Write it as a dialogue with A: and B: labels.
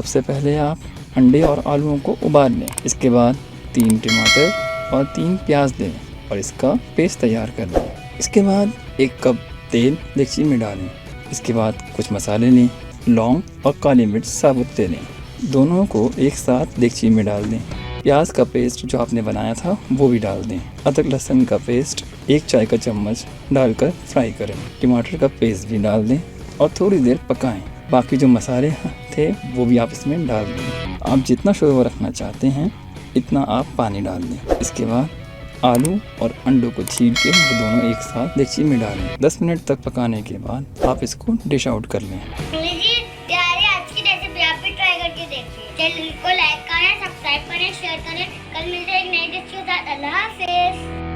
A: सबसे पहले आप अंडे और आलूओं को उबाल लें। इसके बाद 3 टमाटर और 3 प्याज लें और इसका पेस्ट तैयार कर लें। इसके बाद 1 कप तेल डेगची में डालें। इसके बाद कुछ मसाले लें, लौंग और काली मिर्च साबुत ले लें। दोनों को एक साथ डेगची में डाल दें। प्याज का पेस्ट जो आपने बनाया था वो भी डाल दें। अदरक लहसुन का पेस्ट 1 चाय का चम्मच डालकर फ्राई करें। टमाटर का पेस्ट भी डाल दें और थोड़ी देर पकाएं। बाकी जो मसाले थे वो भी आप इसमें डाल दें। आप जितना शोरबा रखना चाहते हैं इतना आप पानी डाल दें। इसके बाद आलू और अंडों को छील के वो दोनों एक साथ डेगची में डालें। 10 मिनट तक पकाने के बाद आप इसको डिश आउट कर लें।
B: आज की रेसिपी आप भी ट्राई करके देखिए। चैनल को लाइक करें, सब्सक्राइब करें, शेयर करें। कल मिलते हैं एक नई डिश के साथ। अल्लाह हाफिज।